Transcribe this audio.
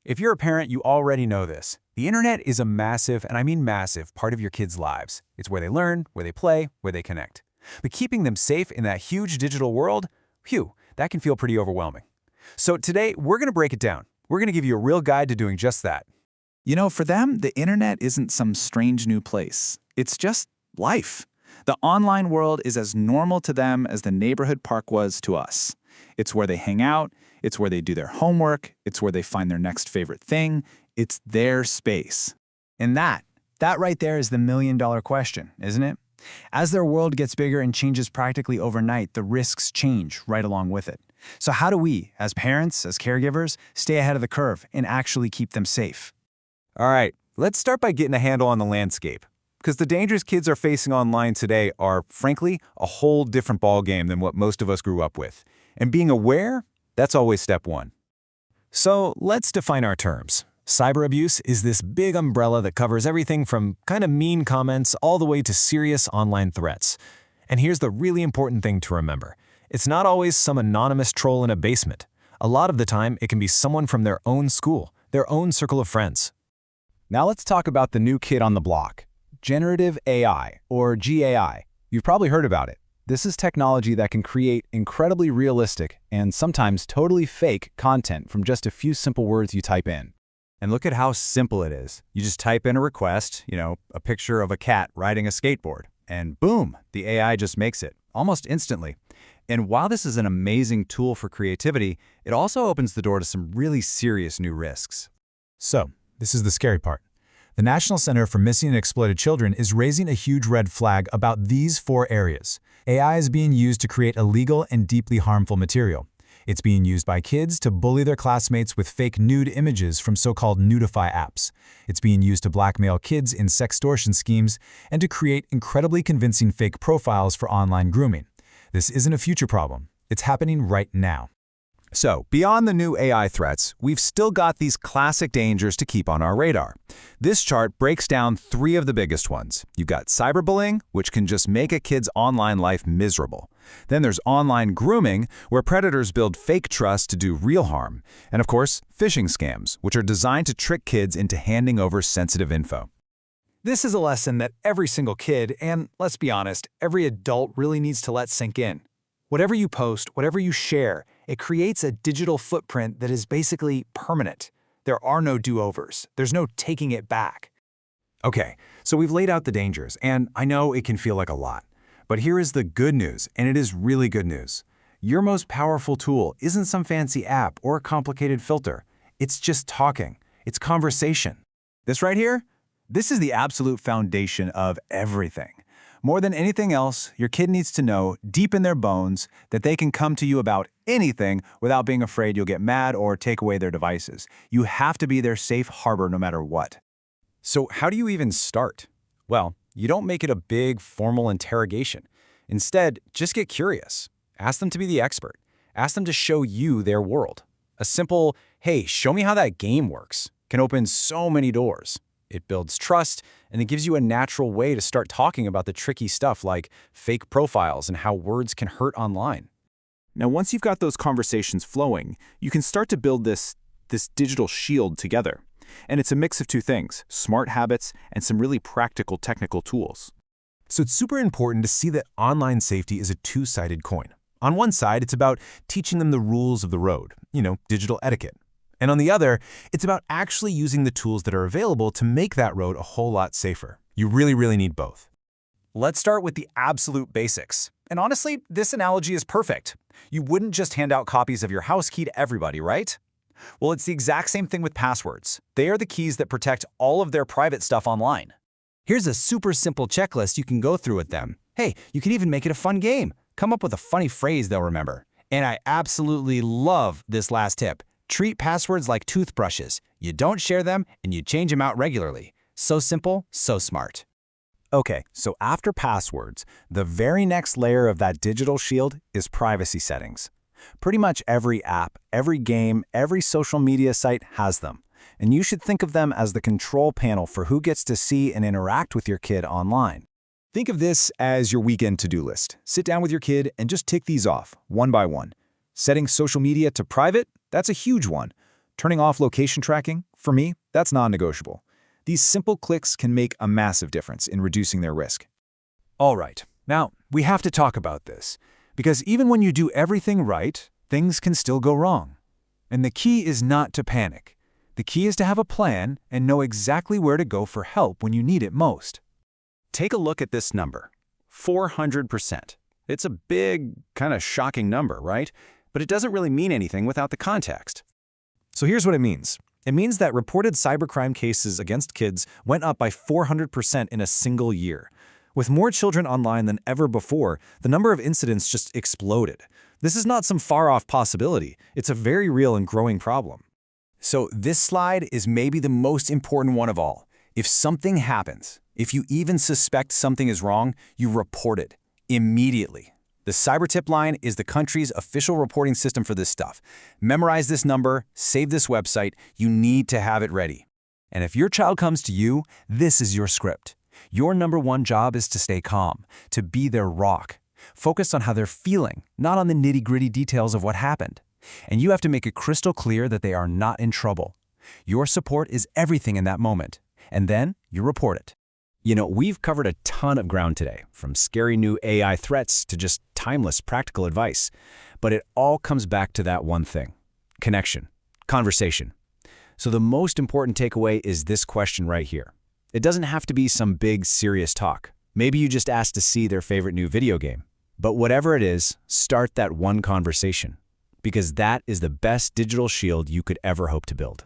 If you're a parent, you already know this. The internet is a massive, and I mean massive, part of your kids' lives. It's where they learn, where they play, where they connect. But keeping them safe in that huge digital world, phew, that can feel pretty overwhelming. So today, we're going to break it down. We're going to give you a real guide to doing just that. For them, the internet isn't some strange new place. It's just life. The online world is as normal to them as the neighborhood park was to us. It's where they hang out, it's where they do their homework, it's where they find their next favorite thing. It's their space. And that right there is the million-dollar question, isn't it? As their world gets bigger and changes practically overnight, the risks change right along with it. So how do we, as parents, as caregivers, stay ahead of the curve and actually keep them safe? All right, let's start by getting a handle on the landscape. Because the dangers kids are facing online today are, frankly, a whole different ballgame than what most of us grew up with. And being aware, that's always step one. So let's define our terms. Cyber abuse is this big umbrella that covers everything from kind of mean comments all the way to serious online threats. And here's the really important thing to remember. It's not always some anonymous troll in a basement. A lot of the time, it can be someone from their own school, their own circle of friends. Now let's talk about the new kid on the block, generative AI, or GAI. You've probably heard about it. This is technology that can create incredibly realistic and sometimes totally fake content from just a few simple words you type in. And look at how simple it is. You just type in a request, a picture of a cat riding a skateboard, and boom, the AI just makes it, almost instantly. And while this is an amazing tool for creativity, it also opens the door to some really serious new risks. So, this is the scary part. The National Center for Missing and Exploited Children is raising a huge red flag about these 4 areas. AI is being used to create illegal and deeply harmful material. It's being used by kids to bully their classmates with fake nude images from so-called nudify apps. It's being used to blackmail kids in sextortion schemes and to create incredibly convincing fake profiles for online grooming. This isn't a future problem. It's happening right now. So, beyond the new AI threats, we've still got these classic dangers to keep on our radar. This chart breaks down 3 of the biggest ones. You've got cyberbullying, which can just make a kid's online life miserable. Then there's online grooming, where predators build fake trust to do real harm. And of course, phishing scams, which are designed to trick kids into handing over sensitive info. This is a lesson that every single kid, and let's be honest, every adult really needs to let sink in. Whatever you post, whatever you share, it creates a digital footprint that is basically permanent. There are no do-overs. There's no taking it back. Okay, so we've laid out the dangers, and I know it can feel like a lot. But here is the good news, and it is really good news. Your most powerful tool isn't some fancy app or a complicated filter. It's just talking. It's conversation. This right here? This is the absolute foundation of everything. More than anything else, your kid needs to know, deep in their bones, that they can come to you about anything without being afraid you'll get mad or take away their devices. You have to be their safe harbor no matter what. So how do you even start? Well, you don't make it a big, formal interrogation. Instead, just get curious. Ask them to be the expert. Ask them to show you their world. A simple, hey, show me how that game works, can open so many doors. It builds trust, and it gives you a natural way to start talking about the tricky stuff like fake profiles and how words can hurt online. Now, once you've got those conversations flowing, you can start to build this digital shield together. And it's a mix of 2 things, smart habits and some really practical technical tools. So it's super important to see that online safety is a 2-sided coin. On one side, it's about teaching them the rules of the road, digital etiquette. And on the other, it's about actually using the tools that are available to make that road a whole lot safer. You really, really need both. Let's start with the absolute basics. And honestly, this analogy is perfect. You wouldn't just hand out copies of your house key to everybody, right? Well, it's the exact same thing with passwords. They are the keys that protect all of their private stuff online. Here's a super simple checklist you can go through with them. Hey, you can even make it a fun game. Come up with a funny phrase they'll remember. And I absolutely love this last tip. Treat passwords like toothbrushes. You don't share them, and you change them out regularly. So simple, so smart. Okay, so after passwords, the very next layer of that digital shield is privacy settings. Pretty much every app, every game, every social media site has them. And you should think of them as the control panel for who gets to see and interact with your kid online. Think of this as your weekend to-do list. Sit down with your kid and just tick these off, one by one. Setting social media to private? That's a huge one. Turning off location tracking, for me, that's non-negotiable. These simple clicks can make a massive difference in reducing their risk. All right, now we have to talk about this, because even when you do everything right, things can still go wrong. And the key is not to panic. The key is to have a plan and know exactly where to go for help when you need it most. Take a look at this number, 400%. It's a big, kind of shocking number, right? But it doesn't really mean anything without the context. So here's what it means. It means that reported cybercrime cases against kids went up by 400% in a single year. With more children online than ever before, the number of incidents just exploded. This is not some far-off possibility. It's a very real and growing problem. So this slide is maybe the most important one of all. If something happens, if you even suspect something is wrong, you report it immediately. The Cyber Tip Line is the country's official reporting system for this stuff. Memorize this number, save this website, you need to have it ready. And if your child comes to you, this is your script. Your number one job is to stay calm, to be their rock. Focus on how they're feeling, not on the nitty-gritty details of what happened. And you have to make it crystal clear that they are not in trouble. Your support is everything in that moment. And then you report it. You know, we've covered a ton of ground today, from scary new AI threats to just timeless practical advice. But it all comes back to that one thing: connection, conversation. So the most important takeaway is this question right here. It doesn't have to be some big, serious talk. Maybe you just asked to see their favorite new video game. But whatever it is, start that one conversation, because that is the best digital shield you could ever hope to build.